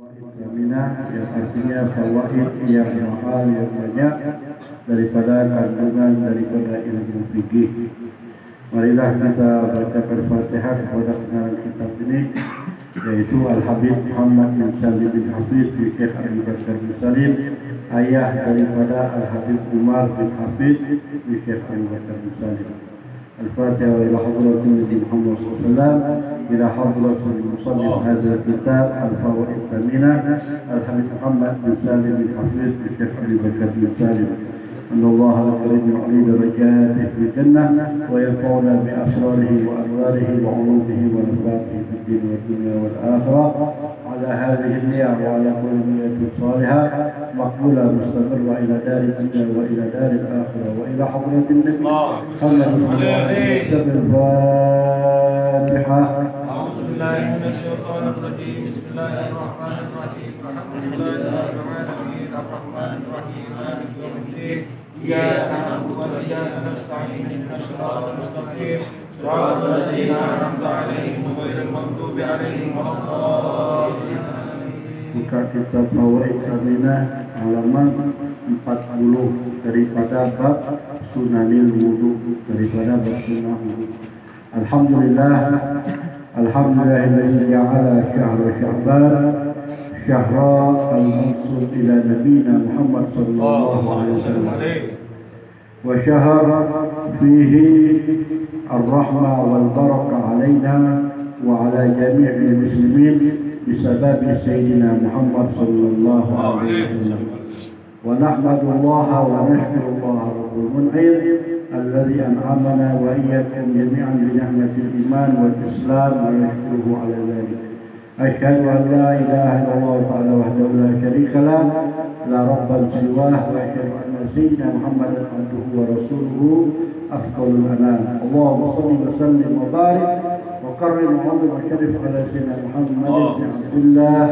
Fawaid yang artinya fawaid yang mahal yang banyak daripada kandungan daripada ilmu fikih. Marilah kita bacakan Fatihah kepada pengarang kitab ini, yaitu Al-Habib Muhammad bin Salim bin Hafiz bin Syekh Abu Bakar bin Salim, ayah daripada Al-Habib Umar bin Hafiz bin Syekh Abu Bakar bin Salim. الفاتحة إلى حضرة النبي محمد صلى الله عليه وسلم، إلى حضرة المصنف هذا الكتاب الفوائد الثمينة الحبيب محمد بن سالم بن حفيظ الشيخ أبي بكر بن سالم، أن الله الكريم يعلي درجاته في الجنة وينفعنا بأسراره وأنواره وعلومه ونفاته في الدين والدنيا والآخرة، على هذه النية وعلى كل نية صالحة مقبولة مستمرة إلى دار الدنيا وإلى دار الآخرة وإلى حضرة النبي محمد صلى الله عليه وسلم. الفاتحة. أعوذ بالله من الشيطان الرجيم، بسم الله الرحمن الرحيم، الحمد لله رب العالمين، الرحمن الرحيم، مالك يوم الدين، إياك نعبد وإياك نستعين، اهدنا الصراط المستقيم، صراط الذين أنعمت عليهم غير المغضوب عليهم ولا الضالين. Buka kitab Fawaid Saminah halaman 40 daripada bab Sunanil Wudu, daripada bab sunnah wudu. Alhamdulillah, alhamdulillahilladzi ja'ala syahra Sya'ban syahra al-mansub ila nabiyina Muhammad sallallahu alaihi wasallam wa syahara fihi ar-rahmah wal barakah alaina wa ala jami'il muslimin بسبب سيدنا محمد صلى الله عليه وسلم، ونحمد الله ونشكر الله رب المنعم الذي أنعمنا وإياكم جميعا بنعمة الإيمان والإسلام ونشكره على ذلك. أشهد أن لا إله إلا الله تعالى وحده لا شريك له لا ربا سواه، وأشهد أن سيدنا محمدا عبده ورسوله أفضل الأنام. اللهم صل وسلم وبارك وكرم وعظم وشرف على سيدنا محمد بن عبد الله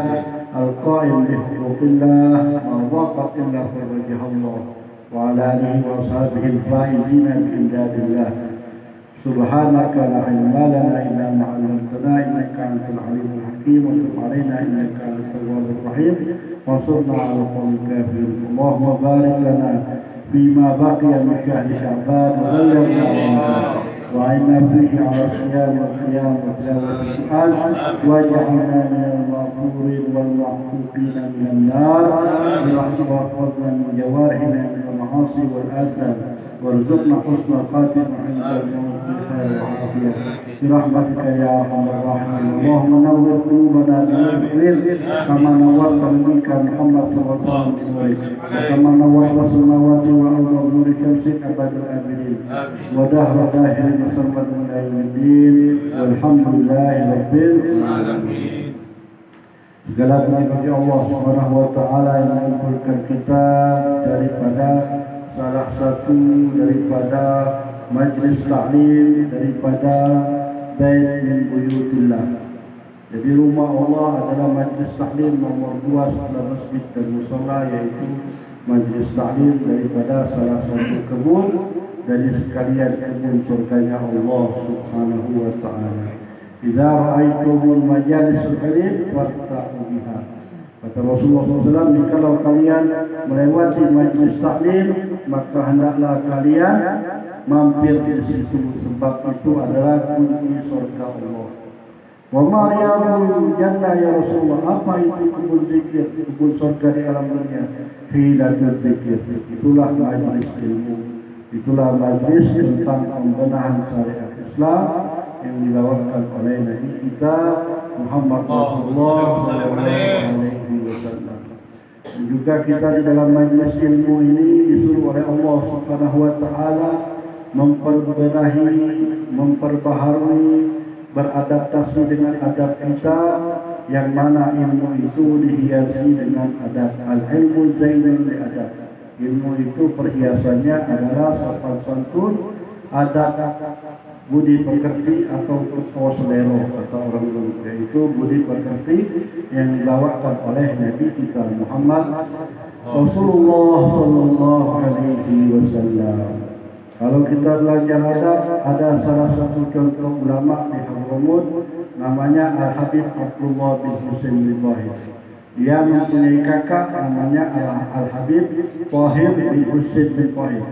القائم بحقوق الله ما ضاقت الا فرجها الله، وعلى اله واصحابه الفائزين بامداد الله. سبحانك لا علم لنا الا ما علمتنا انك انت العليم الحكيم، وتب علينا انك انت التواب الرحيم، وانصرنا على القوم الكافرين. اللهم بارك لنا فيما بقي من شهر شعبان وبلغنا وعنا فيه على صيام والقيام وتلاوة القرآن، واجعلنا من المغفورين والمعتوقين من النار برحمتك، واحفظنا من جوارحنا من المعاصي والآثام، وارزقنا حسن الخاتمة عند الموت بالخير والعافية برحمتك يا أرحم الراحمين. اللهم نور قلوبنا بنور العلم كما نورت منك محمد صلى الله عليه وسلم، وكما نورت السماوات والأرض بنور شمسك أبد الآبدين ودهر داهر مسمى من يوم الدين، والحمد لله رب العالمين. Segala puji bagi Allah Subhanahu wa taala yang mengumpulkan kita daripada salah satu daripada majlis ta'lim daripada Bait min Buyutillah. Jadi rumah Allah adalah majlis ta'lim nomor 2 setelah masjid dan musala, yaitu majlis ta'lim daripada salah satu kebun dari sekalian kebun surganya Allah Subhanahu wa taala. Idza ra'aitumul majalisul ilm farta'u biha. Kata Rasulullah SAW, kalau kalian melewati majlis taklim, maka hendaklah kalian mampir di situ, sebab itu adalah kunci surga Allah. Wa ma riyadul jannah ya Rasulullah, apa itu kebun zikir, kebun surga di alam dunia? Hilatul zikir, itulah majlis ilmu, itulah majlis tentang pembenahan syariat Islam yang dibawakan oleh Nabi kita Muhammad Rasulullah SAW. Dan juga kita di dalam majlis ilmu ini disuruh oleh Allah Subhanahu wa taala memperbenahi, memperbaharui, beradaptasi dengan adab kita, yang mana ilmu itu dihiasi dengan adab. Al-ilmu zainul li adab. Ilmu itu perhiasannya adalah sopan santun, adab, budi pekerti atau selero kata orang dulu, yaitu budi pekerti yang dibawakan oleh Nabi kita Muhammad Rasulullah sallallahu alaihi wasallam. Kalau kita belajar ada salah satu contoh ulama di Hadramut namanya Al-Habib Abdullah bin Husain bin Bahir. Ia mempunyai kakak namanya Al-Habib Tahir bin Husain bin Tahir.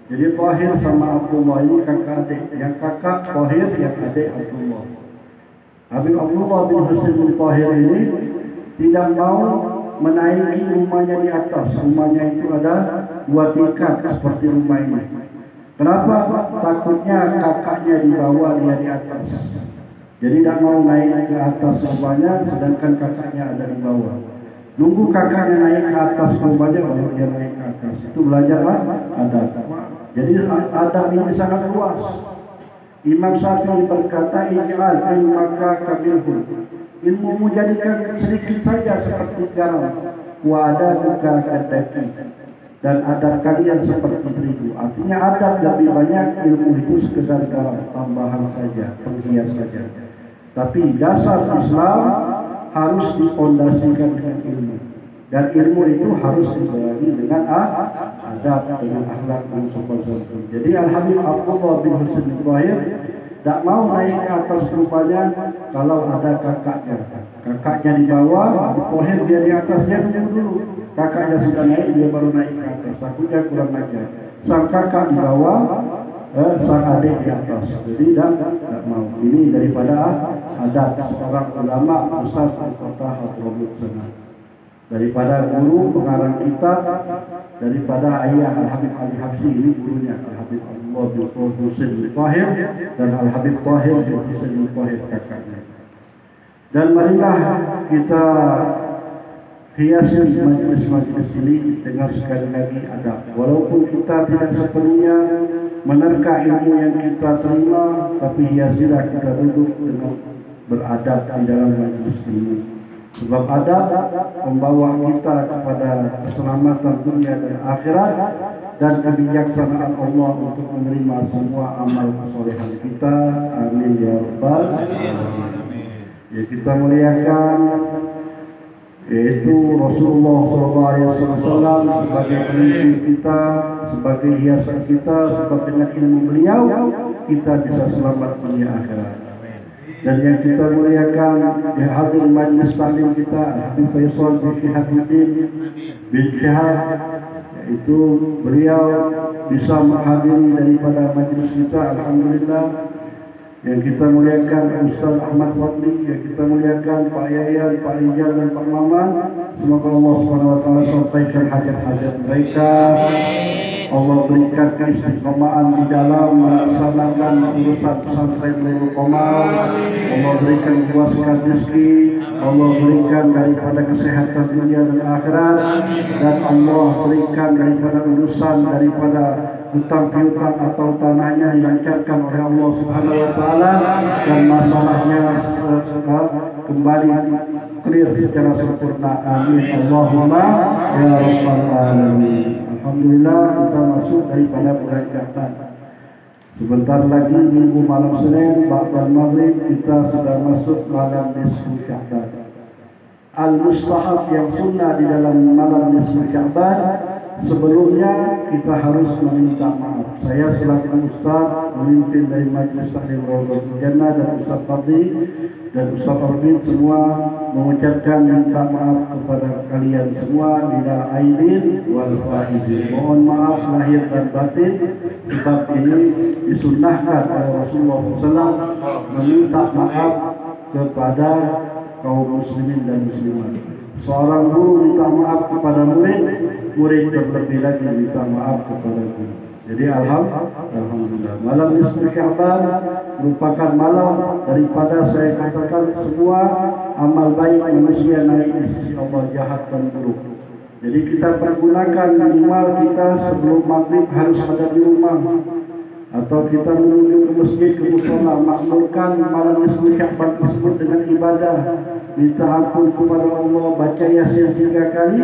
Jadi Tahir sama Abdullah ini kakak adik. Yang kakak Tahir, yang adik Abdullah. Habib Abdullah bin Husain bin Tahir ini tidak mau menaiki rumahnya di atas. Rumahnya itu ada 2 tingkat seperti rumah ini. Kenapa? Takutnya kakaknya di bawah, dia di atas. Jadi tidak mau naik ke atas rumahnya, sedangkan kakaknya ada di bawah. Nunggu kakaknya naik ke atas rumahnya, baru dia naik ke atas. Itu belajarlah adab. Jadi adab ini sangat luas. Imam Syafi'i berkata, "Ij'al ilmaka kabilhul." Ilmumu jadikan sedikit saja seperti garam. Wa adabuka kadaki. Dan adab kalian seperti terigu. Artinya adab lebih banyak, ilmu itu sekedar garam, tambahan saja, penghias saja. Tapi dasar Islam harus dipondasikan dengan ilmu. Dan ilmu itu harus dibarengi dengan adab, dengan akhlak dan sopan santun. Jadi Al-Habib Abdullah bin Husain bin Tahir tak mau naik ke atas rumahnya kalau ada kakaknya. Kakaknya di bawah, di pohon dia di atas, dia tunggu dulu. Kakaknya sudah naik, dia baru naik ke atas. Takutnya kurang ajar. Sang kakak di bawah, sang adik di atas. Jadi tak mau. Ini daripada adab seorang ulama besar Al-Fatah Hadramaut sana. Daripada guru pengarang kitab, daripada ayah Al-Habib Ali Habsyi, ini gurunya Al-Habib Abdullah bin Husain bin Tahir dan Al-Habib Tahir bin Husain bin Tahir kakaknya. Dan marilah kita hiasi majlis-majlis ini dengan sekali lagi adab. Walaupun kita tidak sepenuhnya menerka ilmu yang kita terima, tapi hiasilah kita duduk dengan beradab di dalam majlis ini. Sebab adab membawa kita kepada keselamatan dunia dan akhirat dan kebijaksanaan Allah untuk menerima semua amal kesolehan kita. Amin ya rabbal alamin. Ya, kita muliakan yaitu Rasulullah SAW sebagai pemimpin kita, sebagai hiasan kita, sebab dengan ilmu beliau kita bisa selamat dunia akhirat. Dan yang kita muliakan di hadir majlis taklim kita Habib Faisal bin Syihabuddin bin Syihab, yaitu beliau bisa menghadiri daripada majlis kita, alhamdulillah. Yang kita muliakan Ustaz Ahmad Fadli, yang kita muliakan Pak Yayan, Pak Rijal dan Pak Maman. Semoga Allah SWT sampaikan hajat-hajat mereka. Allah berikan keistiqomahan di dalam melaksanakan urusan pesantren Nurul Qomal. Allah berikan kuasa rezeki, Allah berikan daripada kesehatan dunia dan akhirat, dan Allah berikan daripada urusan daripada hutang piutang atau tanahnya dilancarkan oleh Allah Subhanahu wa taala dan masalahnya kembali clear secara sempurna. Amin Allahumma ya rabbal alamin. Alhamdulillah kita masuk daripada bulan Sya'ban. Sebentar lagi minggu malam Senin ba'da maghrib kita sudah masuk malam nisfu Sya'ban. Al-mustahab yang sunnah di dalam malam nisfu Sya'ban, sebelumnya kita harus meminta maaf. Saya selaku Ustaz memimpin dari Majlis Taklim Rawdatul Jannah dan Ustaz Fadli dan Ustaz Arbin semua mengucapkan minta maaf kepada kalian semua minal aidin wal faizin. Mohon maaf lahir dan batin, sebab ini disunnahkan oleh Rasulullah SAW meminta maaf kepada kaum muslimin dan muslimat. Seorang guru minta maaf kepada murid, murid terlebih lagi minta maaf kepada guru. Jadi alhamdulillah malam nisfu Sya'ban merupakan malam daripada saya katakan semua amal baik manusia naik di sisi Allah, jahat dan buruk. Jadi kita pergunakan minimal kita sebelum maghrib harus ada di rumah, atau kita menuju ke masjid, ke mushola, makmurkan malam nisfu Sya'ban tersebut dengan ibadah, minta ampun kepada Allah, baca Yasin 3 kali.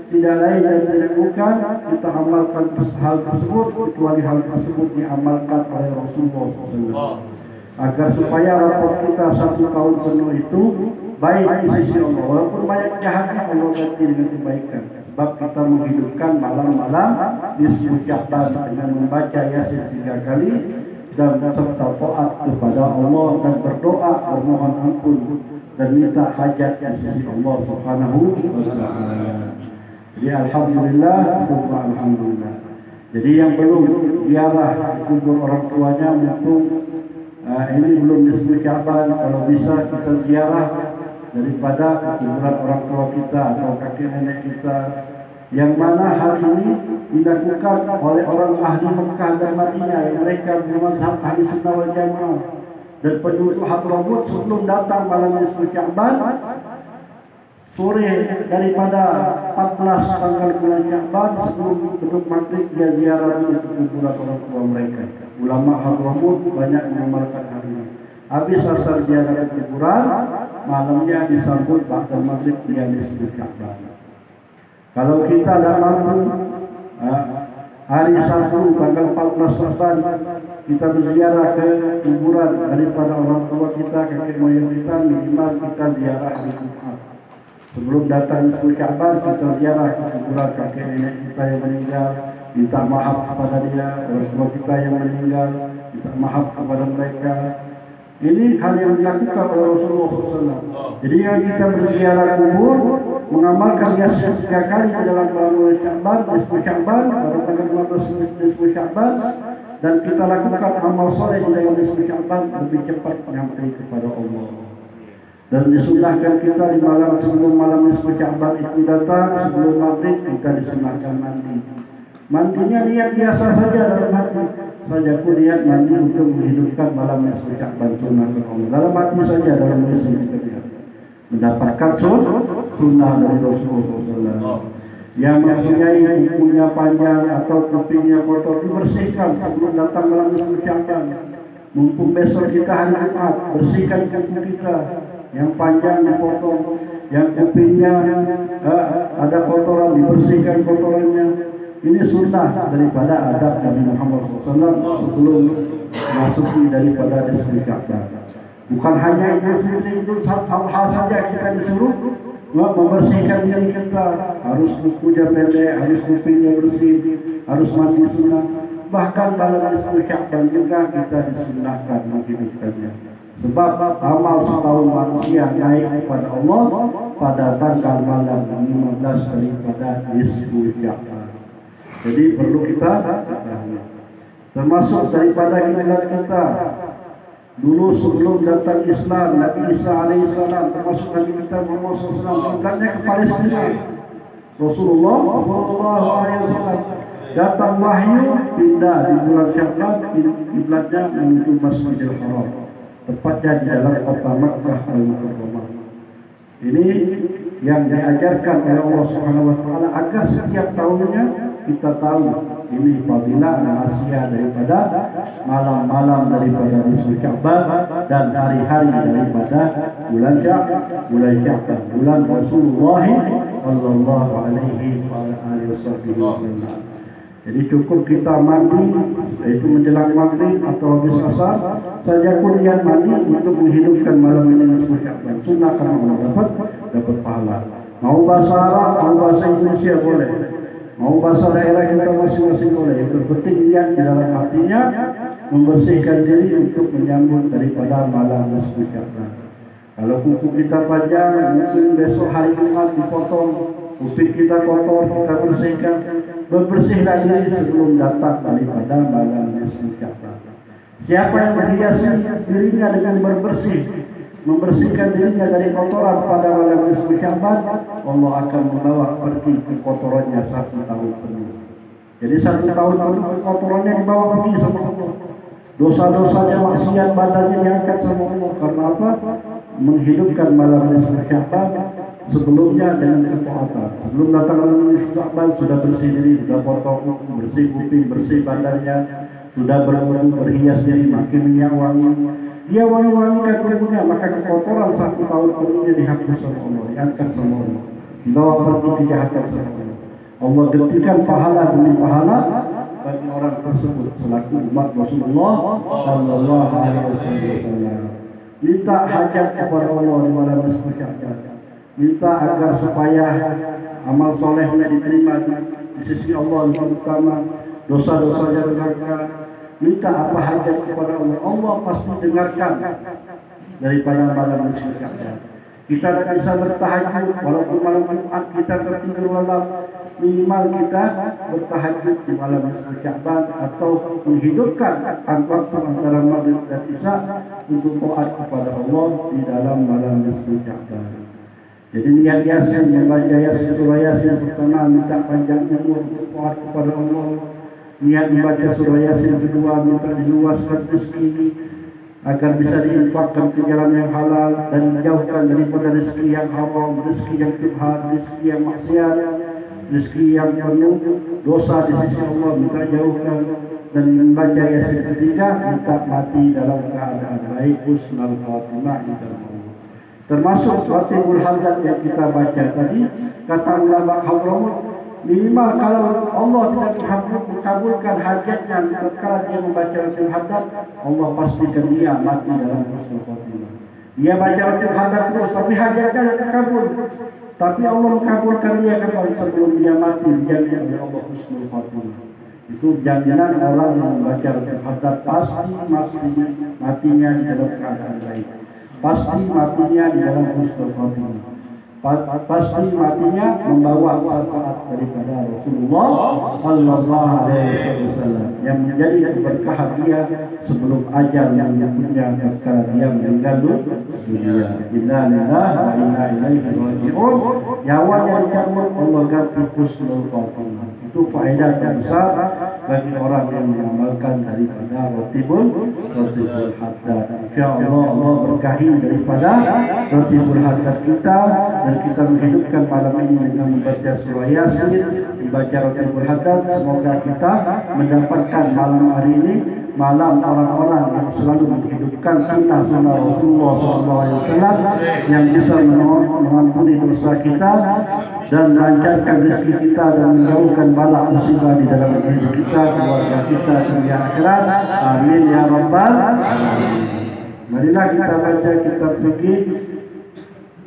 Tidak lain dan tidak bukan kita amalkan hal tersebut kecuali hal tersebut diamalkan oleh Rasulullah SAW, agar supaya rapor kita 1 tahun penuh itu baik di sisi Allah, walaupun banyak jahatnya Allah ganti dengan kebaikan. Sebab kita menghidupkan malam-malam nisfu Sya'ban dengan membaca Yasin 3 kali dan serta taat kepada Allah dan berdoa bermohon ampun dan minta hajat di sisi Allah Subhanahu wa taala. Jadi alhamdulillah, alhamdulillah. Jadi yang belum ziarah kubur orang tuanya mumpung ini belum nisfu Sya'ban, kalau bisa kita ziarah daripada kuburan orang tua kita atau kakek nenek kita, yang mana hal ini dilakukan oleh orang ahli Mekah dan Madinah yang mereka bermazhab ahli sunnah wal jamaah dan penduduk Hadramut sebelum datang malam nisfu Sya'ban, sore daripada 14 tanggal bulan Sya'ban sebelum maghrib dia ziarah ke kuburan orang tua mereka. Ulama Hadramut banyak mengamalkan hal ini. Habis asal ziarah ke kuburan, malamnya disambut ba'da maghrib dia nisfu Sya'ban. Kalau kita tidak mampu hari Sabtu tanggal 14 Sya'ban kita berziarah ke kuburan daripada orang tua kita, kakek moyang kita, minimal kita ziarah hari Jumat. Sebelum datang nisfu Sya'ban kita ziarah ke kuburan kakek nenek kita yang meninggal, minta maaf kepada dia, orang tua kita yang meninggal, minta maaf kepada mereka. Ini hal yang dilakukan oleh Rasulullah SAW. Jadi yang kita berziarah kubur, mengamalkan dia 3 kali dalam bulan Sya'ban, nisfu Sya'ban, pada tanggal 15 nisfu Sya'ban, dan kita lakukan amal soleh di dalam nisfu Sya'ban lebih cepat sampai kepada Allah. Dan disunahkan kita di malam sebelum malam nisfu Sya'ban itu datang, sebelum maghrib kita disunahkan mandi. Mandinya niat biasa saja dalam hati. Saya pun niat mandi untuk menghidupkan malam nisfu Sya'ban sunnah Allah. Dalam hati saja, dalam musim kita lihat. Mendapatkan sunnah dari Rasulullah SAW. Yang mempunyai kukunya panjang atau kupingnya kotor dibersihkan sebelum datang malam nisfu Sya'ban. Mumpung besok kita hari Jumat, bersihkan kuku kita. Yang panjang dipotong, yang kupingnya ada kotoran dibersihkan kotorannya. Ini sunnah daripada adab Nabi Muhammad SAW sebelum masuki daripada nisfu Sya'ban. Bukan hanya Idul Fitri, Idul Adha saja kita disuruh membersihkan diri kita. Harus kukunya pendek, harus kupingnya bersih, harus mandi sunnah. Bahkan dalam nisfu Sya'ban juga kita disunahkan menghidupkannya. Sebab amal setahun manusia naik kepada Allah pada tanggal malam 15 daripada nisfu Sya'ban. Jadi perlu kita termasuk daripada kiblat kita. Dulu sebelum datang Islam, Nabi Isa alaihissalam termasuk Nabi kita Muhammad SAW kiblatnya ke Palestina. Rasulullah SAW datang wahyu pindah di bulan Sya'ban, kiblatnya menuju Masjidil Haram, tepatnya di dalam kota Makkah al-Mukarramah. Ini yang diajarkan oleh Allah Subhanahu wa taala agar setiap tahunnya kita tahu ini fadilah rahasia daripada malam-malam daripada nisfu Sya'ban dan hari-hari daripada bulan Sya'ban, bulan Rasulullah sallallahu alaihi wasallam. Jadi cukup kita mandi, yaitu menjelang maghrib atau habis asar saja pun niat mandi untuk menghidupkan malam ini nisfu Sya'ban. Sunnah karena dapat pahala. Mau bahasa Arab, mau bahasa Indonesia boleh. Mau bahasa daerah kita masing-masing boleh. Yang terpenting niat di dalam hatinya membersihkan diri untuk menyambut daripada malam nisfu Sya'ban. Kalau kuku kita panjang, mungkin besok hari Jumat dipotong. Kuping kita kotor, kita bersihkan. Berbersihlah diri sebelum datang daripada malam nisfu Sya'ban. Siapa yang menghiasi dirinya dengan berbersih, membersihkan dirinya dari kotoran pada malam nisfu Sya'ban, Allah akan membawa pergi kotorannya 1 tahun penuh. Jadi 1 tahun penuh kotorannya dibawa pergi sama Allah. Dosa-dosanya, maksiat badannya diangkat sama Allah. Karena apa? Menghidupkan malam nisfu Sya'ban sebelumnya dengan ketaatan. Sebelum datang malam nisfu Sya'ban sudah bersih diri, sudah potong, bersih kuping, bersih badannya, sudah berwudu, berhias diri, makin minyak wangi. Dia wangi-wangikan tubuhnya, maka kekotoran 1 tahun penuhnya dihapus oleh Allah, diangkat sama Allah, dibawa pergi kejahatan sama Allah. Allah gantikan pahala demi pahala bagi orang tersebut selaku umat Rasulullah sallallahu alaihi wasallam. Minta hajat kepada Allah di malam nisfu Sya'ban. Minta agar supaya amal solehnya diterima di sisi Allah yang utama, dosa-dosanya diangkat. Minta apa hajat kepada Allah, Allah pasti dengarkan daripada malam nisfu Sya'ban. Kita tak bisa bertahajud walaupun malam Jumat kita tertidur malam, minimal kita bertahajud di malam nisfu Sya'ban atau menghidupkan waktu antara maghrib dan isya untuk taat kepada Allah di dalam malam nisfu Sya'ban. Jadi niat Yasin, membaca Yasin, surah Yasin pertama minta panjang umur untuk taat kepada Allah. Niat membaca surah Yasin kedua minta diluaskan rezeki agar bisa diinfakkan ke jalan yang halal dan menjauhkan daripada rezeki yang haram, rezeki yang syubhat, rezeki yang maksiat, rezeki yang penuh dosa di sisi Allah minta jauhkan. Dan membaca Yasin ketiga minta mati dalam keadaan baik, husnul khatimah insya Allah. Termasuk Fatihul Hamdat yang kita baca tadi, kata ulama Hadramut, minimal kalau Allah tidak mengabulkan hajatnya tatkala dia membaca Fatihul Hamdat, Allah pastikan dia mati dalam husnul khatimah. Dia baca Fatihul Hamdat terus tapi hajatnya tidak terkabul, tapi Allah mengabulkan dia kembali sebelum dia mati, dijamin oleh Allah husnul khatimah. Itu jaminan orang yang membaca Fatihul Hamdat pasti matinya di dalam keadaan baik. Pasti matinya di dalam husnul khatimah. Pasti matinya membawa syafaat daripada Rasulullah sallallahu alaihi wasallam yang menjadi keberkahan dia sebelum ajal yang menyebutnya ketika dia meninggal dunia. Inna lillahi wa inna ilaihi raji'un. Nyawanya dicabut, Allah ganti husnul khatimah. Itu faedah yang besar bagi orang yang mengamalkan daripada Ratibul Haddad. Insyaallah Allah berkahi daripada Ratibul Haddad kita dan kita menghidupkan malam ini dengan membaca surah Yasin, membaca Ratibul Haddad. Semoga kita mendapatkan malam hari ini malam orang-orang yang selalu menghidupkan sunnah-sunnah Rasulullah SAW yang bisa mengampuni dosa kita dan melancarkan rezeki kita dan menjauhkan bala musibah di dalam diri kita, keluarga kita, dunia akhirat. Amin ya rabbal alamin. Marilah kita baca kitab fikih,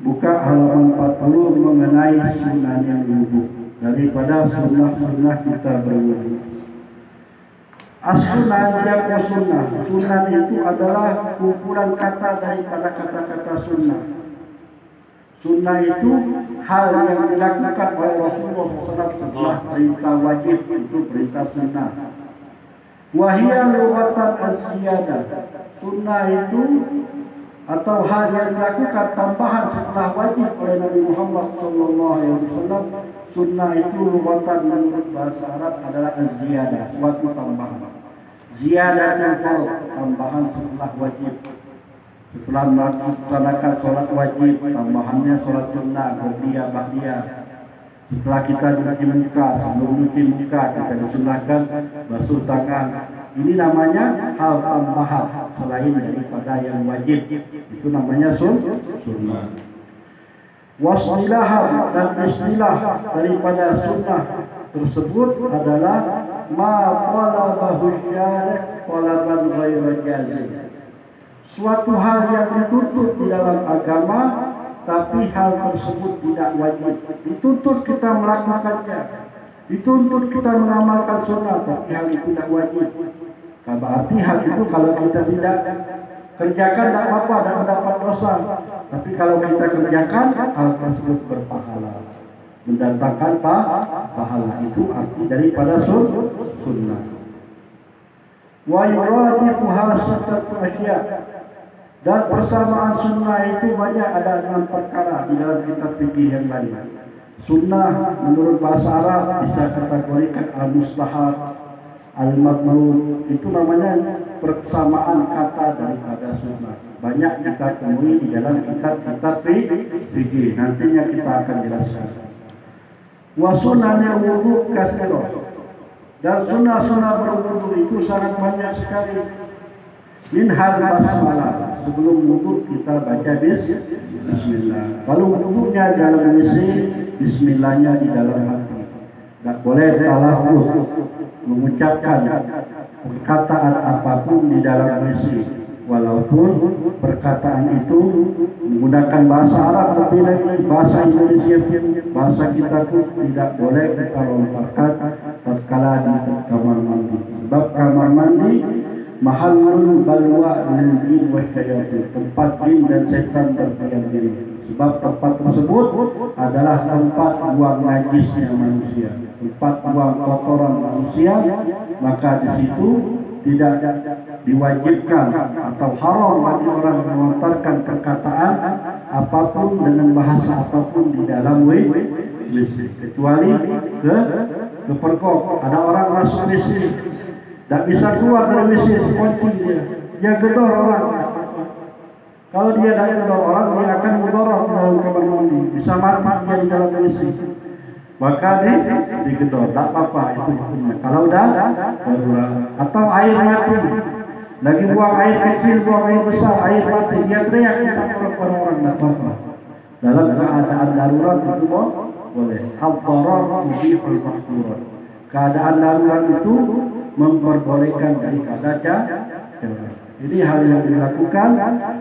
buka halaman 40 mengenai sunnah yang wudhu. Daripada sunnah-sunnah kita berwudhu. As-sunnah jamu sunnah. Sunnah itu adalah kumpulan kata daripada kata-kata sunnah. Sunnah itu hal yang dilakukan oleh Rasulullah SAW setelah perintah wajib, itu perintah sunnah. Wahia lughatan az-ziyadah. Sunnah itu atau hal yang dilakukan tambahan setelah wajib oleh Nabi Muhammad SAW. Sunnah itu lughatan menurut bahasa Arab adalah az-ziyadah, suatu tambahan. Ziyadah itu tambahan setelah wajib. Setelah melaksanakan sholat wajib, tambahannya sholat sunnah, ba'diyah, ba'diyah. Setelah kita cuci muka, sebelum cuci muka kita disunahkan basuh tangan. Ini namanya hal tambahan selain daripada yang wajib. Itu namanya sunnah. Wasilah dan istilah daripada sunnah tersebut adalah ma talabahu syari' talaban ghairu jazim. Suatu hal yang dituntut di dalam agama, tapi hal tersebut tidak wajib. Dituntut kita melakukannya, dituntut kita mengamalkan sunnah, tapi hal itu tidak wajib. Berarti hal itu kalau kita tidak kerjakan tidak apa-apa, tidak mendapat dosa. Tapi kalau kita kerjakan, hal tersebut berpahala, mendatangkan pahala. Itu arti daripada sunnah. Wa yuradifuha sittatu asya'. Dan persamaan sunnah itu banyak, ada 6 perkara di dalam kitab fikih yang lain. Sunnah menurut bahasa Arab bisa kategorikan al-mustahab, al-matlub. Itu namanya persamaan kata daripada sunnah. Banyak kita temui di dalam kitab-kitab fikih. Nantinya kita akan jelaskan. Wa sunnahnya wudu katsirah. Dan sunnah-sunnah berwudu itu sangat banyak sekali. Minhal basmalah. Sebelum wudu kita baca bismillah. Kalau wudunya dalam WC, bismillahnya di dalam hati. Tak boleh talaffuz mengucapkan perkataan apapun di dalam WC, walaupun perkataan itu menggunakan bahasa Arab, tapi lagi bahasa Indonesia, bahasa kita pun tidak boleh kita lontarkan tatkala di kamar mandi. Sebab kamar mandi mahallul balwa lil jin wa syayatin, tempat jin dan setan berdiam diri. Sebab tempat tersebut adalah tempat buang najisnya manusia, tempat buang kotoran manusia, maka di situ tidak diwajibkan atau haram bagi orang melontarkan perkataan apapun dengan bahasa apapun di dalam WC, kecuali ke pergok. Ada orang masuk WC, tak bisa keluar dari WC, kunci dia gedor orang. Kalau dia tidak gedor orang, dia akan mudorot dalam kamar mandi, bisa mati dia di dalam WC. Maka digedor, tak apa-apa itu hukumnya. Kalau dah darurat atau air mati, lagi buang air kecil, buang air besar, air mati, dia teriak minta tolong kepada orang, tak apa-apa. Dalam keadaan darurat itu boleh. Al-darar yubihul mahdurat. Keadaan darurat itu memperbolehkan dari kata Ini hal yang dilakukan,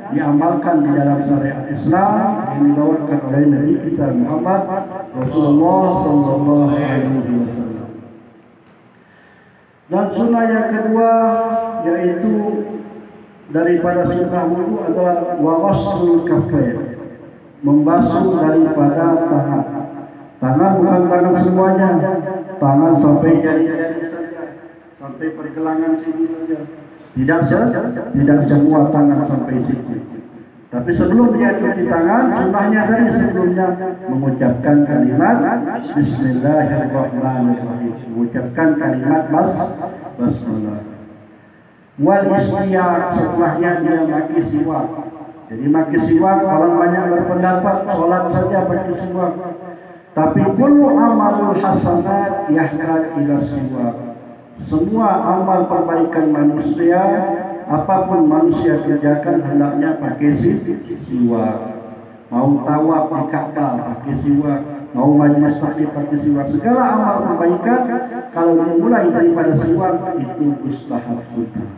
diamalkan di dalam syariat Islam yang dibawakan oleh Nabi kita Muhammad Rasulullah Sallallahu Alaihi Wasallam. Dan sunnah yang kedua yaitu daripada sunnah wudu adalah wawasul kaffain, membasuh daripada tangan. Tangan bukan tangan semuanya, tangan sampai jari-jari saja, sampai pergelangan sini saja. Tidak semua tangan sampai situ. Tapi sebelum dia cuci tangan, sunnahnya dari sebelumnya mengucapkan kalimat Bismillahirrahmanirrahim, mengucapkan kalimat basmalah. Wal istiyaq, setelahnya dia maki siwak. Jadi maki siwak, orang banyak berpendapat sholat saja pakai siwak. Tapi kullu amalul hasanat yahtaj ila siwak. Semua amal perbaikan manusia, apapun manusia kerjakan hendaknya pakai siwak. Mau tawaf di Ka'bah pakai siwak, mau majlis taklim pakai siwak. Segala amal perbaikan kalau dimulai daripada siwak itu mustahab sunnah.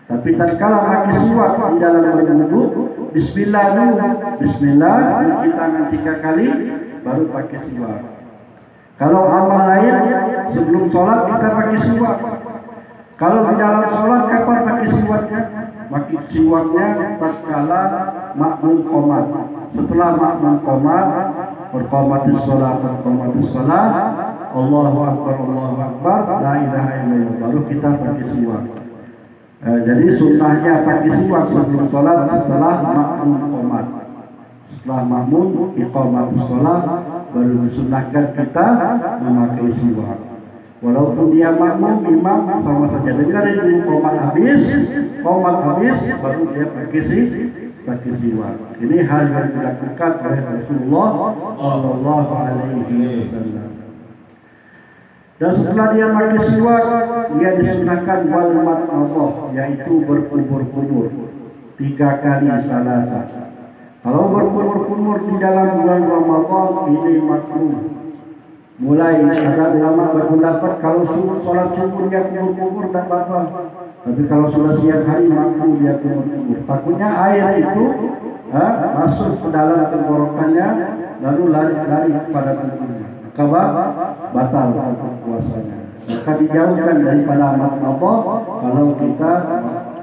Tapi tatkala pakai siwak di dalam berwudu, bismillah dulu, bismillah, cuci tangan 3 kali, baru pakai siwak. Kalau amal lain sebelum sholat kita pakai siwak. Kalau di dalam sholat kapan pakai siwaknya? Pakai siwaknya tatkala makmum qomat. Setelah makmum qomat, berqomatis sholat, Allahu Akbar, la ilaha illallah, baru kita pakai siwak. Jadi sunnahnya pakai siwak sebelum sholat, setelah makmum qomat. Setelah makmum iqamatus sholat, baru disunahkan kita memakai siwak. Walaupun dia makmum, imam sama saja. Dengarin dulu qomat habis, baru dia pakai siwak. Ini hal yang dilakukan oleh Rasulullah Sallallahu Alaihi Wasallam. Dan setelah dia pakai siwak, dia disunahkan wal madmadah, yaitu berkumur-kumur 3 kali salasa. Kalau berkumur-kumur di dalam bulan Ramadan ini makruh. Mulai ada ulama berpendapat kalau sholat subuh dia kumur-kumur tak apa. Tapi kalau sholat siang hari makruh dia kumur-kumur. Takutnya air itu masuk ke dalam tenggorokannya lalu lari kepada tubuhnya. Maka batal puasanya. Maka dijauhkan daripada madmadah kalau kita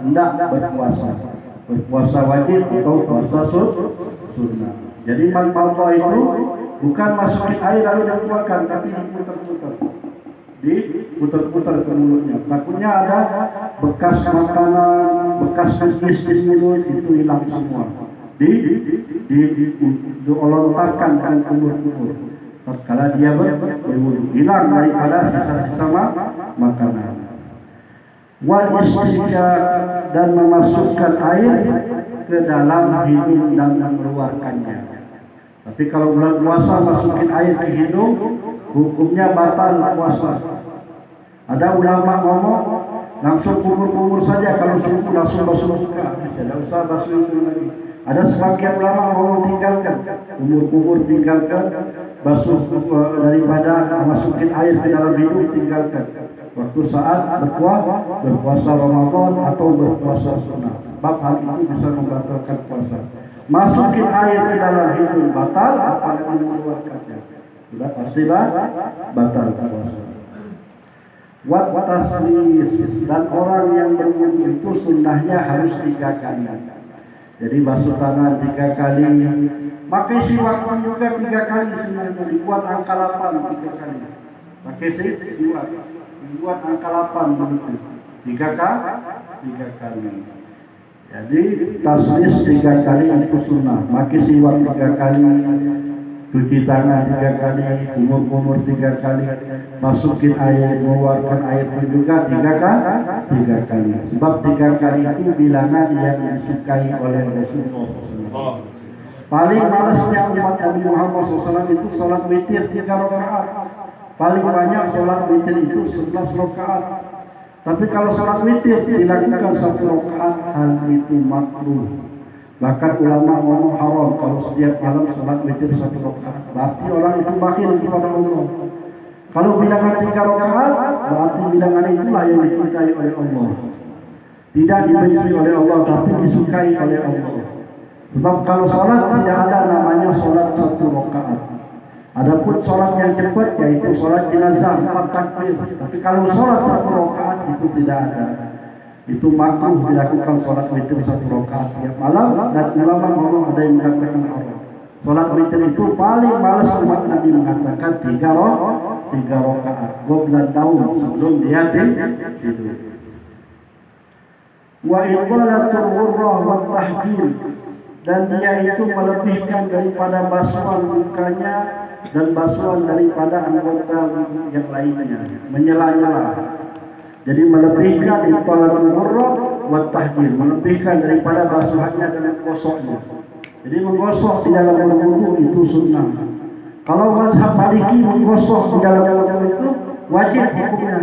hendak berpuasa. Berpuasa wajib atau puasa sunnah. Jadi madmadah itu bukan masukin air lalu dikeluarkan, tapi diputar-putar ke mulutnya. Takutnya ada bekas makanan, bekas najis di mulut itu hilang semua. Dilontarkan dengan kumur-kumur. Kalau dia berwudu, hilang daripada sisa-sisa makanan. Wal istinjaq, dan memasukkan air ke dalam hidung dan mengeluarkannya. Tapi kalau bulan puasa masukin air ke hidung, hukumnya batal puasa. Ada ulama ngomong langsung kumur-kumur saja, kalau subuh langsung basuh muka, tidak usah basuh itu lagi. Ada sebagian ulama ngomong tinggalkan, kumur-kumur tinggalkan, basuh daripada masukin air ke dalam hidung tinggalkan. Waktu saat berpuasa Ramadan atau berpuasa sunnah. Bab hal itu bisa membatalkan puasa. Masukin air ke dalam hidung batal, apalagi mengeluarkannya. Sudah pastilah batal puasa. Wat taslis, dan orang yang berwudu itu sunnahnya harus 3 kali. Jadi basuh tangan 3 kali. Pakai siwak juga 3 kali sebenarnya, dibuat angka 8 3 kali. Pakai siwak dibuat angka 8 begitu. 3 kali. Jadi tasbih 3 kali itu sunnah. Pakai siwak 3 kali, cuci tangan 3 kali, kumur-kumur 3 kali, masukin air, mengeluarkan air juga 3 kali. Sebab 3 kali itu bilangan yang disukai oleh Rasulullah. Paling malasnya umat Nabi Muhammad SAW itu sholat witir 3 rakaat. Paling banyak sholat witir itu 11 rakaat. Tapi kalau sholat witir dilakukan 1 rakaat, hal itu makruh. Bahkan ulama ngomong haram kalau setiap malam sholat witir 1 rakaat. Berarti orang itu bakhil kepada Allah. Kalau bilangan 3 rakaat, berarti bilangan itulah yang disukai oleh Allah. Tidak dibenci oleh Allah, tapi disukai oleh Allah. Sebab kalau sholat tidak ada namanya sholat 1 rakaat. Adapun sholat yang cepat yaitu sholat jenazah 4 takbir. Tapi kalau sholat 1 rakaat itu tidak ada. Itu makruh dilakukan sholat witir 1 rakaat tiap malam, dan ulama ngomong ada yang mengatakan haram. Sholat witir itu paling malas umat Nabi mengatakan 3 rakaat. 12 tahun sebelum dia tidur. Wa iqalatul ghurrah wa tahjir, dan dia itu melebihkan daripada basuhan mukanya dan basuhan daripada anggota yang lainnya, menyela-nyela. Jadi melebihkan iqalatul ghurrah wa tahjir, melebihkan daripada basuhannya dan menggosoknya. Jadi menggosok di dalam wudu itu sunnah. Kalau mazhab Maliki menggosok di dalam wudu itu wajib hukumnya.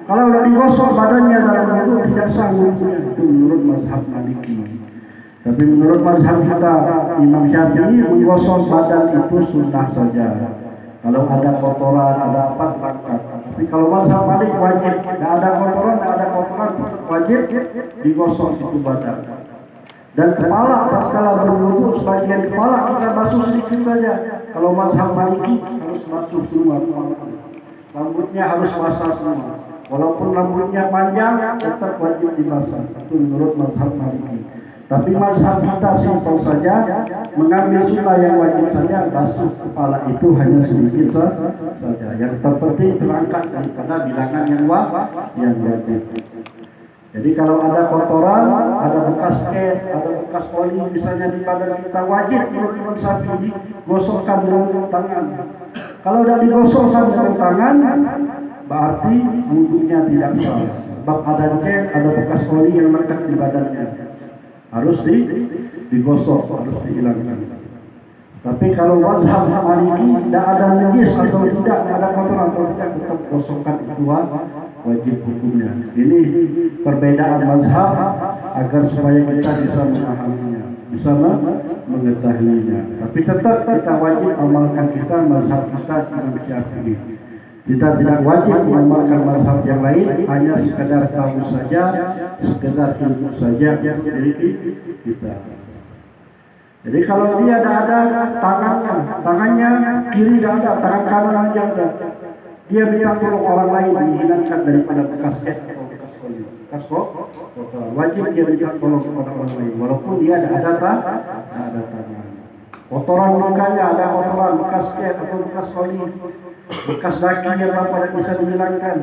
Kalau tidak digosok badannya dalam wudu tidak sah wudunya. Itu menurut mazhab Maliki. Tapi menurut mazhab kita Imam Syafi'i menggosok badan itu sunnah saja. Kalau ada kotoran, ada apa terangkat. Tapi kalau mazhab Malik wajib, tidak ada kotoran, wajib digosok itu badan. Dan kepala tatkala berwudu, sebagian kepala kita basuh sedikit saja. Kalau mazhab Maliki harus basuh semua kepala. Rambutnya harus basah semua. Walaupun rambutnya panjang tetap wajib dibasah. Itu menurut mazhab Maliki. Tapi mazhab kita simpel saja, mengambil sunnah yang wajib saja, basuh kepala itu hanya sedikit saja. Yang terpenting terangkat daripada bilangan yang wajib. Jadi kalau ada kotoran, ada bekas ada bekas oli misalnya di badan kita, wajib menurut Imam Syafi'i digosokkan dengan tangan. Kalau sudah digosokkan dengan tangan, berarti wudunya tidak sah. Sebab ada bekas oli yang melekat di badannya. Harus digosok, harus dihilangkan. Tapi kalau mazhab Maliki tidak ada najis atau tidak ada kotoran atau tidak, tetap gosokkan itu wajib hukumnya. Ini perbedaan mazhab agar supaya kita bisa memahaminya, bisa mengetahuinya. Tapi tetap kita wajib amalkan mazhab kita Imam Syafi'i. Kita tidak wajib mengamalkan mazhab yang lain, hanya sekadar tahu saja, sekadar ilmu saja yang dimiliki kita. Jadi kalau dia ada tangannya kiri tidak ada, tangan kanan aja ada. Dia minta tolong orang lain menghilangkan daripada bekas atau bekas oli. Wajib dia minta tolong kepada orang lain, walaupun dia ada tangan. Kotoran mukanya ada kotoran bekas atau bekas oli, bekas daki yang tidak bisa dihilangkan,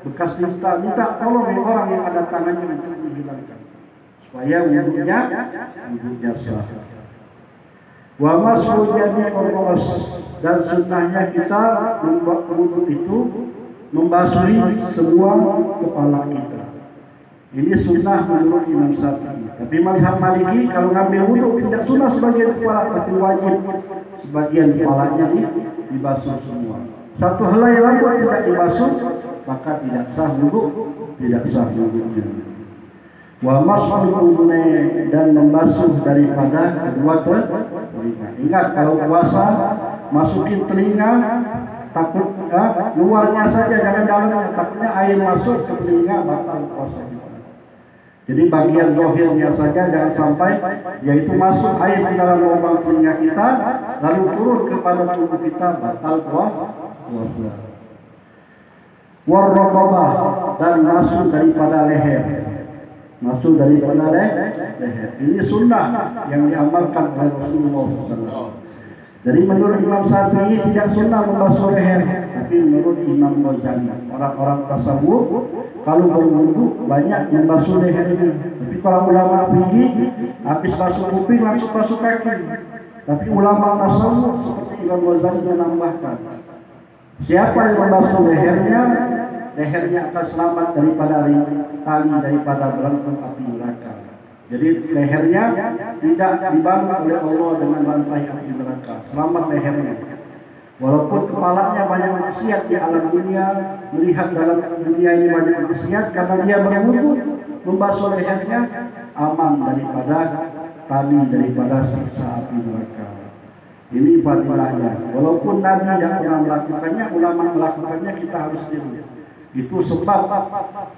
bekas minta tolong orang yang ada tangannya untuk dihilangkan supaya wudunya sah. Wa mashu jami'ur ras, dan sunnahnya kita membuat wudu itu membasahi semua kepala kita. Ini sunnah menurut Imam Syafi'i. Tapi mazhab Maliki kalau ngambil wudu tidak sunnah sebagian kepala, tapi wajib sebagian kepalanya dibasuh semua. Satu helai rambut tidak dibasuh maka tidak sah wudu, tidak sah wudunya. Wa mas'ul udhunai, dan membasuh daripada kedua telinga. Ingat kalau puasa masukin telinga, takut luarnya saja, jangan dalamnya, takutnya air masuk ke telinga batal puasa kita. Jadi bagian zahirnya saja jangan sampai, yaitu masuk air ke dalam lubang telinga kita lalu turun kepada tubuh kita, batal puasa. Warraqabah, dan masuk daripada leher. masuk daripada leher. Ini sunnah yang diamalkan oleh Rasulullah SAW. Jadi menurut Imam Syafi'i tidak sunnah membasuh leher, tapi menurut Imam Ghazali, orang-orang tasawuf kalau berwudu banyak membasuh lehernya. Tapi kalau ulama fikih habis basuh kuping langsung basuh kaki. Tapi ulama tasawuf seperti Imam Ghazali menambahkan, siapa yang membasuh lehernya akan selamat daripada tali daripada belenggu api neraka. Jadi lehernya tidak dibangun oleh Allah dengan rantai api neraka. Selamat lehernya. Walaupun kepalanya banyak maksiat di alam dunia, melihat dalam dunia ini banyak maksiat, karena dia berwudu membasuh lehernya aman daripada tali daripada siksa api neraka. Ini fadilahnya. Walaupun Nabi tidak pernah melakukannya, ulama melakukannya, kita harus tiru. Itu sebab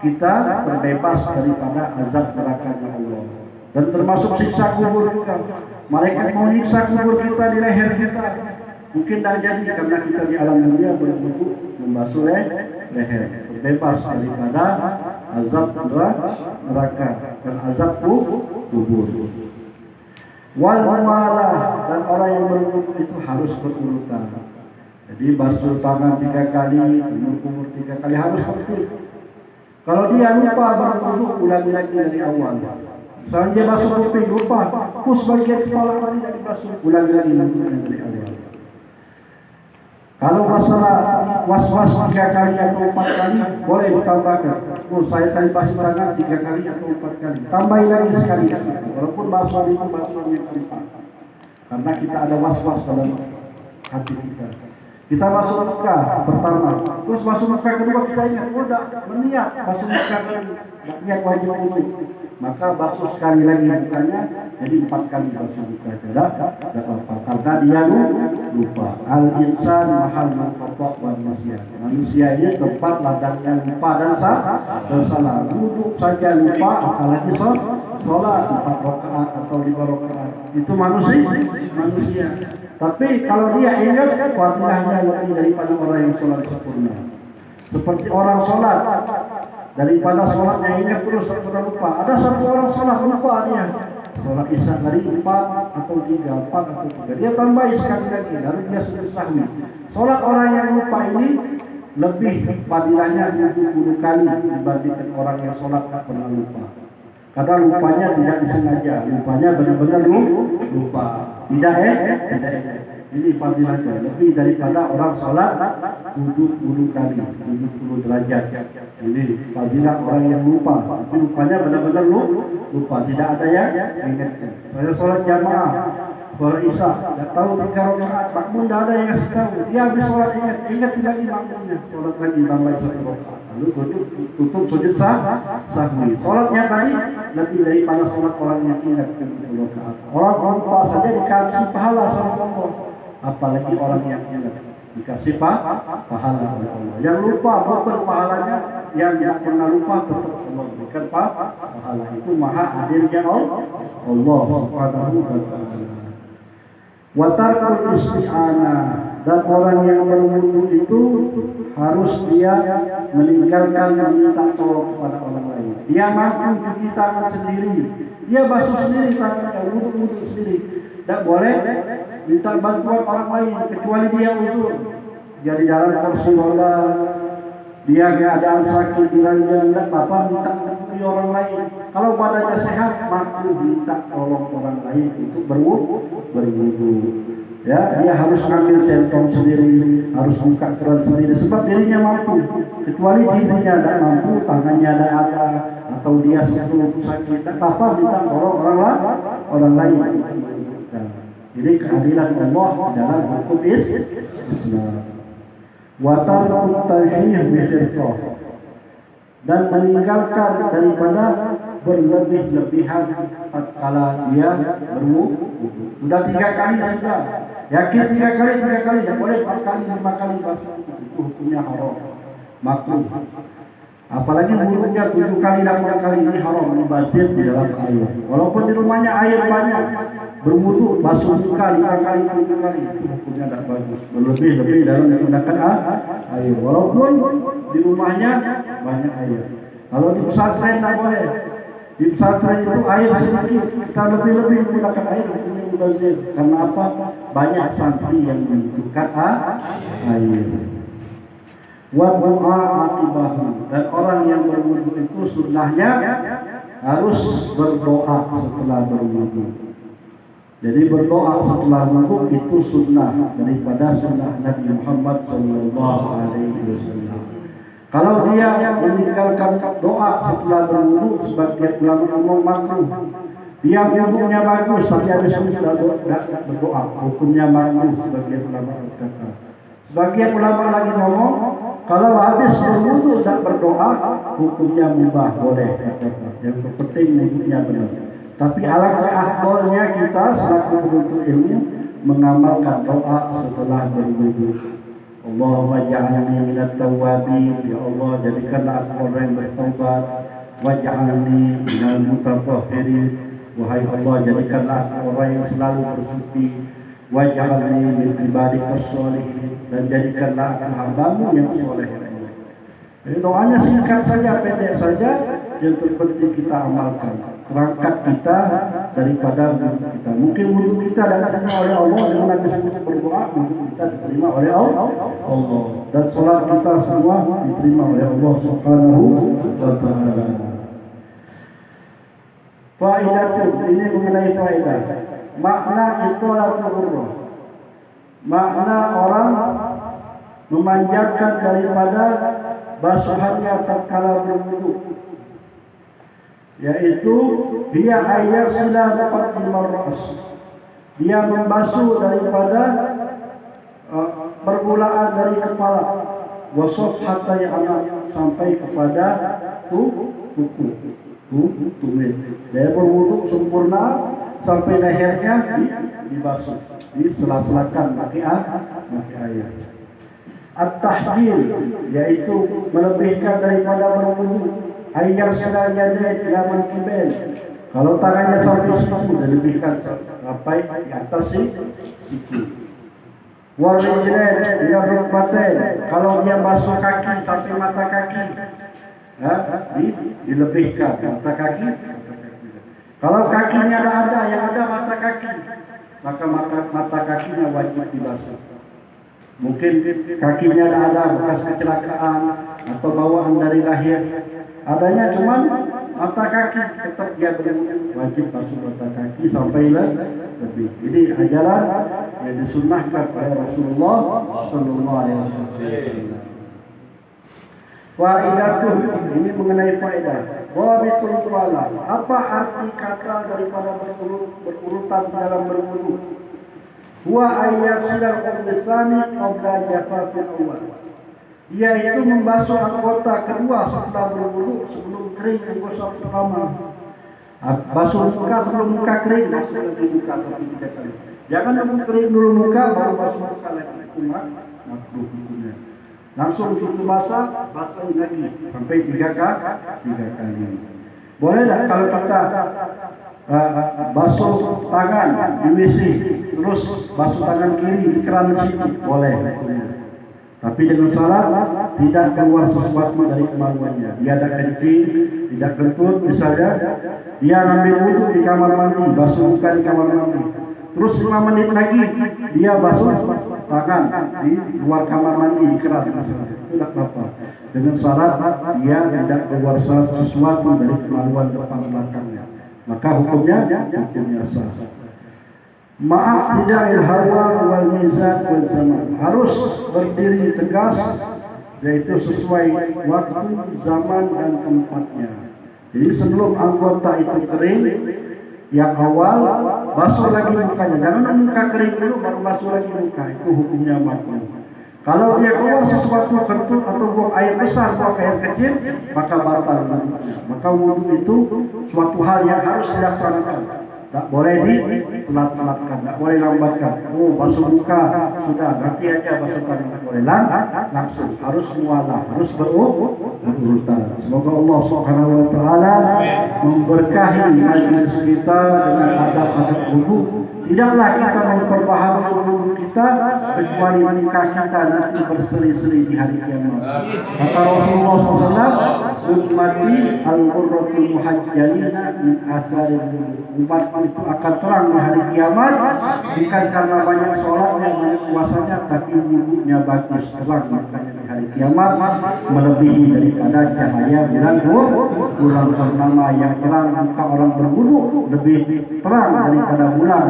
kita terbebas daripada azab neraka Allah. Dan termasuk siksa kubur kita. Mereka mau siksa kubur kita di leher kita. Mungkin tidak jadi karena kita di alam dunia berwudu membasuh leher. Terbebas daripada azab neraka dan azab kubur. Wal muwalah, dan orang yang berwudu itu harus berurutan. Jadi basuh tangan 3 kali, kumur 3 kali, harus tertib. Kalau dia lupa berwudu, ulangi lagi dari awal. Misalnya dia basuh kuping, lupa, kus bagian kepala tadi dari basuh, ulangi lagi dari awal. Kalau masalah was-was 3 kali atau 4 kali, boleh ditambahkan. Saya tadi basuh tangan 3 kali atau 4 kali. Tambahin lagi sekali. Walaupun basuh itu basuh yang keempat. Karena kita ada was-was dalam hati kita. Kita masuk Mekah pertama, terus masuk Mekah kedua kita ingat, udah berniat masuk Mekah niat wajib wudu. Maka basuh sekali lagi bukannya, jadi 4 kali basuh Mekah. Tidak apa-apa, karena dia lupa. Al-insan mahal mengkotok wan manusia. Manusia ini tempat ladangnya lupa dan salah. Duduk saja lupa, apalagi sholat 4 rakaat atau 5 rakaat. Itu manusia. Tapi kalau dia ingat, fadilahnya lebih daripada orang yang sholat sempurna. Seperti orang sholat, daripada sholatnya ingat terus sudah lupa. Ada satu orang sholat lupa dia. Sholat isya tadi 4 atau 3, 4 atau 3. Dia tambah sekali lagi, lalu dia sujud sahwi. Sholat orang yang lupa ini lebih fadilahnya 70 kali dibandingkan orang yang sholat tak pernah lupa. Karena lupanya tidak disengaja, lupanya benar-benar lupa. Tidak. Ini fadilahnya lebih daripada orang salat 70 kali, 70 derajat. Ini fadilah orang yang lupa. Tapi lupanya benar-benar lupa. Tidak ada yang ingatkan. Saya salat jamaah, salat isya, tidak tahu 3 rakaat, makmum tidak ada yang ngasih tahu. Dia habis salat ingat lagi makmumnya, salat lagi tambah 1 rakaat. Lalu tutup sujud sahwi. Salatnya tadi lebih daripada salat orang yang ingat 70 rakaat. Orang lupa saja dikasih pahala sama Allah, apalagi orang yang ingat dikasih pahala oleh Allah. Yang lupa bukan pahalanya, yang tidak pernah lupa tetap Allah berikan pahala. Itu maha adilnya Allah Subhanahu wa ta'ala. Wa tarkul isti'anah, dan orang yang berwudu itu harus dia meninggalkan minta tolong kepada orang lain. Dia mampu cuci tangan sendiri, dia basuh sendiri tangannya, wudu sendiri. Tidak boleh minta bantuan orang lain kecuali dia uzur. Dia di dalam kursi roda, dia keadaan sakit di ranjang, tidak apa-apa minta bantuan orang lain. Kalau badannya sehat, mampu minta tolong orang lain untuk berwudu. Ya, dia harus ngambil centong sendiri, harus buka keran sendiri, sebab dirinya mampu. Kecuali dirinya tidak mampu, tangannya ada, atau dia sakit, tidak apa-apa minta tolong orang lain. Ini keadilan Allah dalam hukum Islam. Wa tarku tajhih bi khirqah, dan meninggalkan daripada berlebih-lebihan tatkala dia berwudu. Sudah 3 kali sudah. Yakin 3 kali, tidak boleh 4 kali, 5 kali basuh. Itu hukumnya haram, makruh. Apalagi wudunya 7 kali, 8 kali, ini haram, dibasuh di dalam air. Walaupun di rumahnya air banyak, berwudu basuh 5 kali, 7 kali, itu hukumnya tidak bagus. Berlebih-lebih dalam menggunakan air. Walaupun di rumahnya banyak air. Kalau di pesantren tidak boleh. Di pesantren itu air sedikit, kita lebih-lebih menggunakan air hukumnya mubazir. Karena apa? Banyak santri yang membutuhkan air. Wa doa akibahu, dan orang yang berwudu itu sunnahnya harus berdoa setelah berwudu. Jadi berdoa setelah wudu itu sunnah daripada sunnah Nabi Muhammad SAW. Kalau dia meninggalkan doa setelah berwudu, sebagian ulama ngomong makruh. Dia wudunya bagus tapi habis itu sudah berdoa, hukumnya makruh sebagian ulama berkata. Sebagian ulama lagi ngomong kalau habis berwudu tidak berdoa, hukumnya mubah, boleh. Yang penting wudunya benar. Tapi alangkah afdalnya kita selaku penuntut ilmu mengamalkan doa setelah berwudu. Allahumma ja'alni minat tawwabin, ya Allah jadikanlah aku orang yang bertaubat. Waj'alni minal mutatahhirin, wahai Allah jadikanlah aku orang yang selalu bersuci. Waj'alni min ibadikas sholihin, dan jadikanlah aku hambamu yang soleh. Jadi doanya singkat saja, pendek saja, yang terpenting kita amalkan. Perangkat kita daripada wudu kita. Mungkin wudu kita diterima oleh Allah dengan Nabi sebut berdoa, wudu kita diterima oleh Allah. Dan salat kita semua diterima oleh Allah Subhanahu wa taala. Faidah ini mengenai faidah. Makna itolatul roh. Makna orang memanjatkan daripada basuhannya tatkala berwudu, yaitu dia ayat sudah dapat dimarras, dia membasuh daripada permulaan dari kepala, wasot hatta anak sampai kepada kuku, tumit. Dia berwudu sempurna sampai lehernya dibasuh, disela-selakan pakai air. At-tahjil, yaitu melebihkan daripada berwudu. Ayat sudah jadi ilaman kibel. Kalau tangannya sampai siku, dilebihkan sampai di atas siku. Warijlen, dia rukbaten. Kalau dia basuh kaki sampai mata kaki, dilebihkan mata kaki. Kalau kakinya ada, yang ada mata kaki, maka mata kakinya wajib dibasuh. Mungkin kakinya ada bekas kecelakaan atau bawaan dari lahir, adanya cuma mata kaki, tetap dia wajib basuh mata kaki sampai lebih. Ini ajaran yang disunnahkan oleh Rasulullah Sallallahu Alaihi Wasallam. Faidatuh, ini mengenai faedah. Wabitul tuala, apa arti kata daripada berurutan dalam berwudu? Wa ayyatul qudusani qabla jafafil awal. Yaitu membasuh anggota kedua setelah berwudu sebelum kering anggota pertama. Basuh muka sebelum muka kering, basuh lagi muka tapi 3 kali. Jangan nunggu kering dulu muka baru basuh muka lagi. Itu makruh hukumnya. Langsung cuci basah, basahin lagi sampai 3 kali. Boleh tak kalau kita basuh tangan di WC, terus basuh tangan kiri di keran situ, boleh. Tapi dengan syarat tidak keluar sesuatu dari kemaluannya. Dia ada kencing, tidak kentut, misalnya dia ambil wudhu di kamar mandi, basuh muka di kamar mandi. Terus 5 menit lagi dia basuh tangan di luar kamar mandi di keran, itu tidak apa-apa. Dengan syarat dia tidak keluar sesuatu dari kemaluan depan belakangnya. Maka hukumnya sah. Maaf tidak ilhawa wal mizan wal zaman, harus berdiri tegas, yaitu sesuai waktu, zaman dan tempatnya. Jadi sebelum anggota itu kering, yang awal basuh lagi mukanya, jangan muka kering dulu baru basuh lagi muka, itu hukumnya makruh. Kalau dia keluar sesuatu kentut atau buang air besar, buang air kecil, maka batal wudunya. Maka wudu itu suatu hal yang harus dilaksanakan. Tak boleh ditelat-telatkan, tak boleh lambatkan. Oh, basuh muka sudah, nanti aja basuh tangan, tak boleh langsung. Harus mualah, harus berurutan. Semoga Allah Subhanahu Wa Taala memberkahi majlis kita dengan adab-adab wudu. Tidaklah kita memperbaharui wudu kita kecuali muka kita nanti berseri-seri di hari kiamat. Kata Rasulullah SAW, ummati al-qurratul muhajjalina min athari umat itu akan terang di hari kiamat bukan karena banyak sholatnya, banyak puasanya, tapi wudunya bagus terang. Makanya di hari kiamat melebihi daripada cahaya bulan purnama yang terang. Muka orang berwudu lebih terang daripada bulan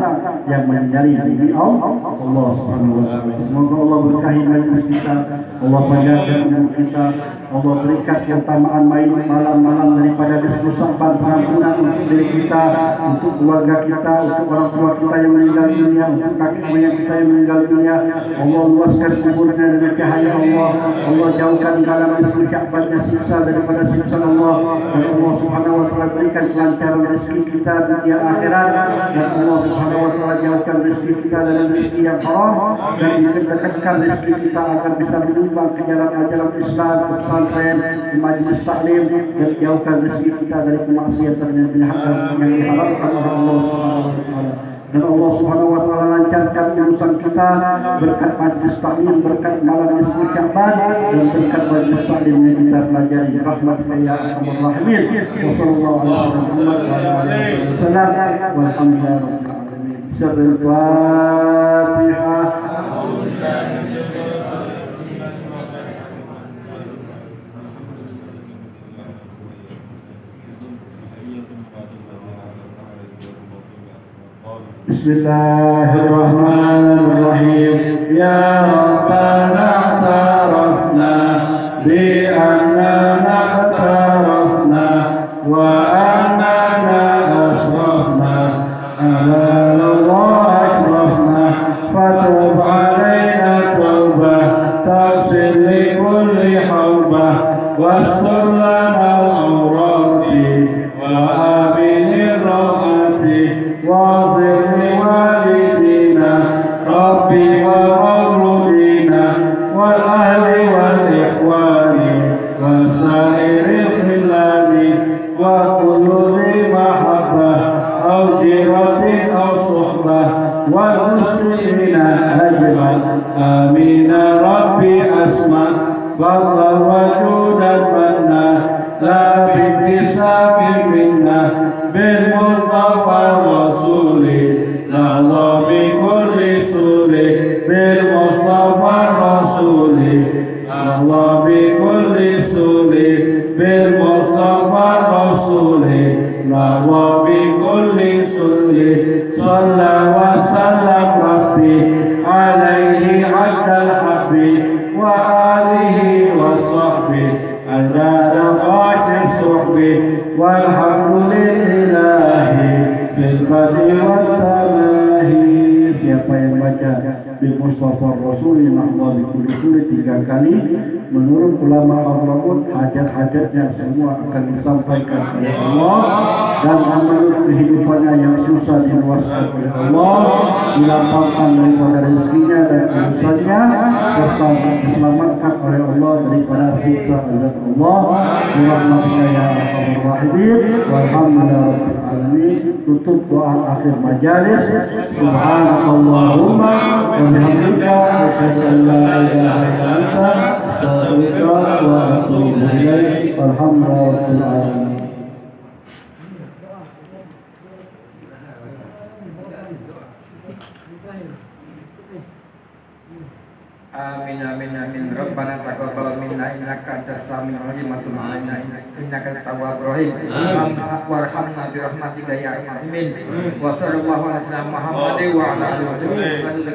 yang menyinari diri Allah Subhanahu wa taala. Semoga Allah berkahi majlis kita, Allah panjangkan umur kita, Allah berikan keutamaan malam-malam daripada kesempatan pengampunan untuk diri kita, untuk keluarga kita, untuk orang tua kita yang meninggal dunia, untuk kakek moyang kita yang meninggal dunia. Allah luaskan kuburnya dengan cahaya Allah. Allah jauhkan dalam rezeki Sya'bannya siksa daripada siksa Allah. Dan Allah Subhanahu wa taala berikan kelancaran rezeki kita dunia akhirat. Dan Allah Subhanahu wa taala jauhkan rezeki kita dari rezeki yang haram dan mendekatkan rezeki kita agar bisa menyumbang ke jalan ajaran Islam, pesantren, majlis taklim, dan jauhkan rezeki kita dari kemaksiatan yang diharapkan oleh Allah Subhanahu wa taala. Dan Allah Subhanahu wa taala lancarkan urusan kita berkat majlis taklim, berkat malam nisfu Sya'ban, dan berkat majlis taklim yang kita pelajari. Rahmatika ya arhamar rahimin. Wa sallallahu alaihi wasallam. Walhamdulillah. سر الفاتحة. بسم الله الرحمن الرحيم. يا ربنا اعترفنا بأننا اعترفنا وأننا أسرفنا على فتوب علينا توبة تغفر لكل حوبة واستر لنا العورات وآمن الروعات واغفر لوالدينا ربي ومولودينا والأهل والإخوان وسائر الخلان وكل ذي محبة أو جيرة أو صحبة والمسلمين أجمع آمين ربي أسمع فضلا وجودا منا لا باتساق منا بالمصطفى الرسول نهضى بكل سول بالمصطفى الرسول نهضى بكل سول بالمصطفى الرسول نهضى بكل سول صلى وسلم ربي عليه عد الحب وآله وصحبه أزاد قاسم صحبه والحمد لله في القدر والتلاهي. Siapa yang baca di Mustafa Rasul Nahwa Bikul 3 kali, menurut ulama Al-Rabut hajat-hajatnya semua akan disampaikan oleh Allah, dan menurut kehidupannya yang susah diluaskan oleh Allah, dilapangkan daripada rezekinya dan urusannya, serta diselamatkan oleh Allah daripada siksa azab Allah. Rahmatika ya arhamar rahimin. Walhamdulillahirabbil alamin. Tutup doa akhir majalis. Subhanallahumma wa bihamdika asyhadu an la ilaha illa anta astaghfiruka wa atubu ilaik. Walhamdulillahirabbil alamin. Amin amin amin. Rabbana taqabbal minna innaka antas samiul alim wa tub alaina innaka at-tawwabur rahim. Warhamna bi rahmatika ya arhamar rahimin. Wa sallallahu alaihi wa sallam Muhammad wa ala alihi wa sahbihi.